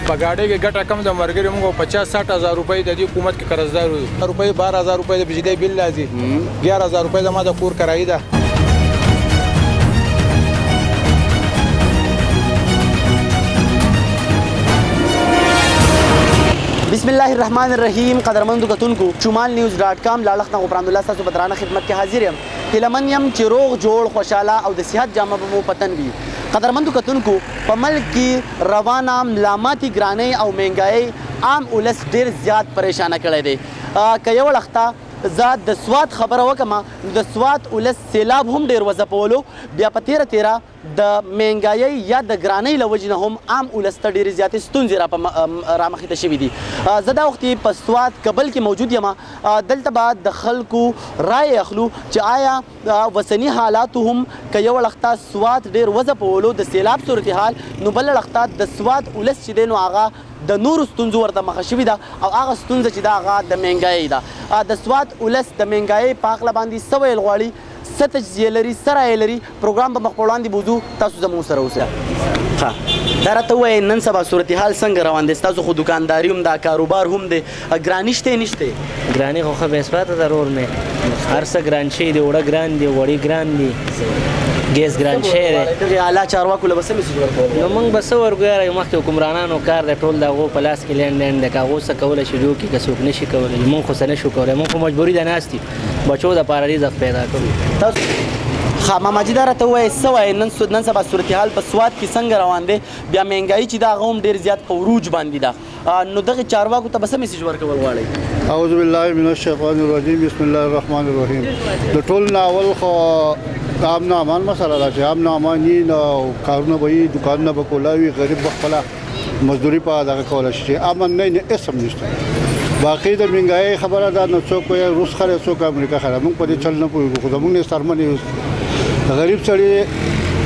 په ګاډۍ کې ګټه کم د مرګري موږ 50-60 هزار روپۍ د دې حکومت کې قرضدار یو روپۍ 12000 روپۍ د بجلی بل لازم 11000 روپۍ د ما د کور کرایه ده. بسم الله الرحمن الرحیم. قدرمندو کتونکو شمال نیوز .com لاړخ نه غفران الله تاسو بدرانه خدمت کې حاضر یم. هیلمن یم چې روغ جوړ خوشاله او د صحت جامه به مو پتن وي. قدرمندو کتونکو په ملک کې روانه ملامتي ګرانۍ او مهنګایي عام ولس ډېر زیات پریشانه کړی دی. که یو وخته زه د سوات خبره وکړم نو د سوات ولس سیلاب هم ډېر وځپولو، بیا په تیره د مهنګایۍ یا د ګرانۍ له وجې نه هم عام ولس ته ډېرې زیاتې ستونزې رامخې ته شوي دي. زه دا وخت په سوات کابل کې موجود یم. دلته به د خلکو رایې اخلو چې آیا وسني حالاتو هم که یو وخته سوات ډېر وځپولو د سیلاب صورتحال نو بل وخته د سوات ولس چې دی نو هغه د نورو ستونزو ورته مخه شوي ده او هغه ستونزه چې ده هغه د مهنګایۍ ده. د سوات ولس د مهنګایۍ په هکله باندې څه ویل غواړي، څه تجزیه لري، څه رایې لري، پروګرام به مخ په وړاندې بوځو. تاسو زموږ سره اوسئ. ښه دا راته ووایئ نن سبا صورتحال څنګه روان دی؟ ستاسو خو دوکانداري هم ده، کاروبار هم دی، ګراني شته نشته؟ ګراني خو ښه بېثباته ده رور مې، هر څه ګران شوي دي، اوړه ګران دي، وړي ګران دي، ګیس ګران شوی دی. دغې اعلی چارواکو له به څه میسج ورکولی؟ نو موږ به څه ورکړو یاره مخکې حکمرانانو کار دی، ټول د هغو په لاس کې لینډ دی، که هغو څه کولی شي جوړ کړي، که څوک نه شي کولی. موږ خو څه نه شو کولی، موږ خو مجبوري ده ناست یو بچو دپاره رزق پیدا کړو. تاسو ماماجي دا راته ووایئ څه وایې نن سبا صورتحال په سوات کې څنګه روان دی؟ بیا مهنګایي چې ده هغه هم ډېر زیات په عروج باندې ده. نو دغې چارواکو ته به څه میسج ورکول غواړئ؟ اعوذ بالله من الشیطان الرجیم بسم الله الرحمن الرحیم. د ټول ناول خو امن و امان مسله ده چې امن و امان وي نو کارونه به وي، دوکانونه به کولاوي، غریب به خپله مزدوري په دغه کولی شي. امن نه هېڅ هم نشته. باقي د مهنګایۍ خبره ده نو څوک وایي روس خره څوک امریکا خره، موږ په دې چل نه پوهېږو، خو زموږ نه څرمن غریب سړي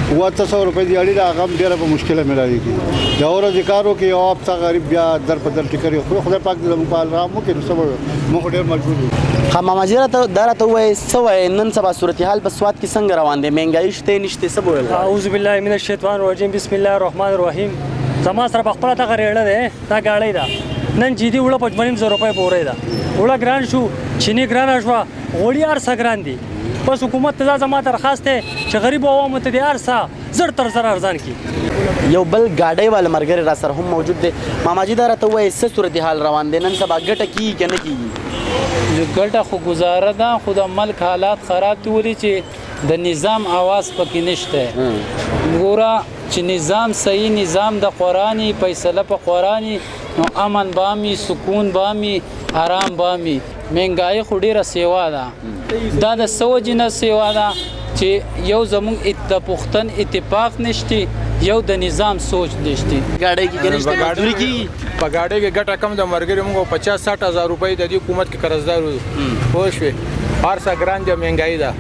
700 روپۍ دیاړي ده هغه هم ډېره په مشکله میلاویږي. یوه ورځ کار وکړي یو هفته غریب بیا در په در ټیکري خوري. خدای پاک دې زموږ په حال رحم وکړي. نو څه به موږ خو ډېر مجبور یو. ښه ماماجي دا راته ووایئ څه وایې نن سبا صورتحال په سوات کې څنګه روان دی؟ مهنګایي شته نشته څه به ویل غواړئ؟ اعوذ بالله من الشیطان الرجیم بسم الله الرحمن الرحیم. زما سره په خپله دغه ریړه دی، دا ګاډۍ ده. نن جدي وړه 5500 روپۍ پورې ده. وړه ګران شو، چینی ګرانه شوه، غوړي هر څه ګران دي. بس حکومت ته دا زما درخواست دی چې غریبو عوامو ته دې هر څه زر تر زر ارزان کړي. یو بل ګاډۍ والا ملګری را سره هم موجود دی. ماماجي دا راته ووایئ څه صورتحال روان دی؟ نن سبا ګټه کېږي که نه کېږي؟ ګټه خو ګزاره ده، خو د ملک حالات خراب دي ولې چې د نظام آواز پکې نشته. ګوره چې نظام صحیح نظام د قرآني، فیصله په قرآني، نو امن به امي، سکون به امي، آرام به امي. مهنګایي خو ډېره سیوا ده. دا د څه وجې نه سیوا ده چې یو زموږ د پښتن اتفاق نشته، یو د نظام سوچ نشته. ګاډۍ کې نشته مزدوري کېږي. په ګاډۍ کې ګټه کم د مرګري موږ 50-60 هزار روپۍ د دې حکومت کې قرضدار یو. پوه شوې؟ هر څه ګران دي، مهنګایي ده.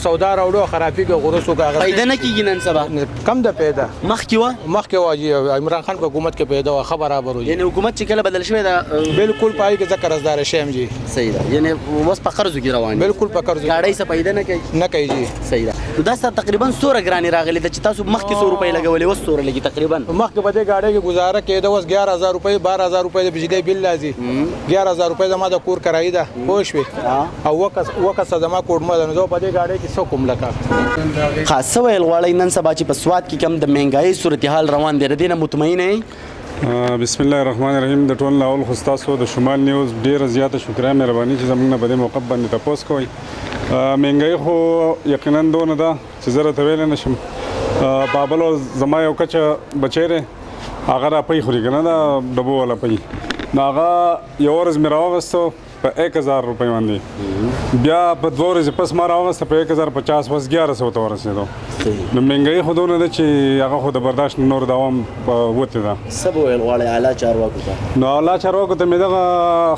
سودا راوړو خرابېږي، غروس وکړه پیدا نه کېږي نن سبا. کم ده پیدا. مخکې وه عمران خان په حکومت کې پیدا وه، ښه برابر و. یعنې حکومت چې کله بدل شوی ده بلکل په هغې کې زه قرضداره شویم جي. صحیح ده. یعنې اوس په قرضو کې روان دي. بلکل په قرضو. ګاډۍ څه پیدا نه کوي؟ نه کوي جي. صحیح ده. نو دا ستا تقریبا څومره ګرانې راغلې ده چې تاسو مخکې 100 روپۍ لګولې اوس څومره لګي تقریبا؟ مخکې په دې ګاډۍ کې ګزاره کېده، اوس 11000 روپۍ 12000 روپۍ د بجلی بل لازم 11000 روپۍ زما د کور کرایه ده. پوه شوې؟ او وکسه زما کوډمه ده. نو زه په دې ګاډۍ کې څه کوم لکه څه ویل غواړئ نن سبا چې په سوات کې کوم د مهنګایي صورتحال روان دی؟ د دې نه مطمئن یې؟ بسم الله الرحمن الرحیم. د ټول ناول خو ستاسو د شمال نیوز ډېره زیاته شکریه مهرباني چې زموږ نه په دې موقع باندې تپوس کوئ. مهنګایي خو یقینا دونه ده چې زه راته ویلی نه شم. بابلو زما یو کچه بچی دی، هغه راپۍ خوري که نه دا ډبو والا پۍ، نو هغه یوه ورځ مې راوغستو په 1000 روپۍ باندې، بیا په 2 ورځې پس ما راوغسته په 1050 بس 1100 ته ورسېدو. نو مهنګایي خو دونه ده چې هغه خو د برداشت نور دوام وتې ده. څه به ویل غواړئ اعلی چارواکو ته؟ نو اعلی چارواکو ته مې دغه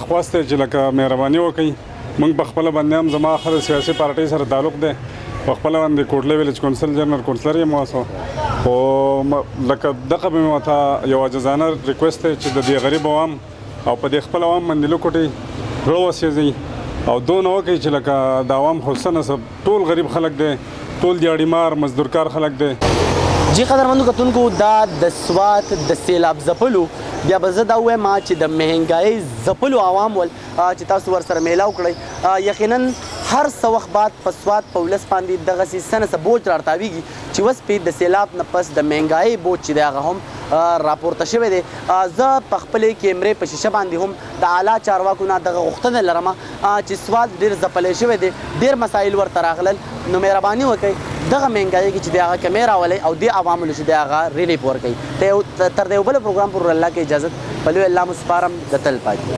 خواست دی چې لکه مهرباني وکړئ. موږ په خپله باندې هم زما ښه د سیاسي پارټۍ سره تعلق دی، په خپله باندې کوټلې ویلج کونسل جنرال کونسلر یم اوسه، خو لکه دغه به مې ورته یو عاجزانه ریکویسټ دی چې د دې غریب عوام او په دې خپل عوام باندې لوکوټئ، زړه وسېځئ او دونه وکړئ چې لکه د عوام خو څه نصب ټول غریب خلک دی، ټول دیاړي مار مزدورکار خلک دی. جی قدرمنو کتونکو دا د سوات د سیلاب ځپلو بیا به زه دا ووایم چې د مهنګایۍ ځپلو عوام ول چې تاسو ورسره میلاو کړئ یقینا هر څه وخت بعد په سوات په ولس باندې دغسې څه نه څه بوج رارتاویږي چې اوس پې د سیلاب نه پس د مهنګایۍ بوج چې دی هغه هم راپورته شوی دی زه په خپلې کیمرې په شیشه باندې هم د اعلی چارواکو نه دغه غوښتنه لرم چې سوات ډېر ځپلی شوی دی ډېر مسایل ورته راغلل نو مهرباني وکړئ دغه مهنګایۍ کې چې دی هغه کمې راولئ او دې عوامو چې دی هغه ریلیف ورکوي تر د یو بل پروګرام پر الله کې اجازت په لوی الله مو سپارم د تل پاتې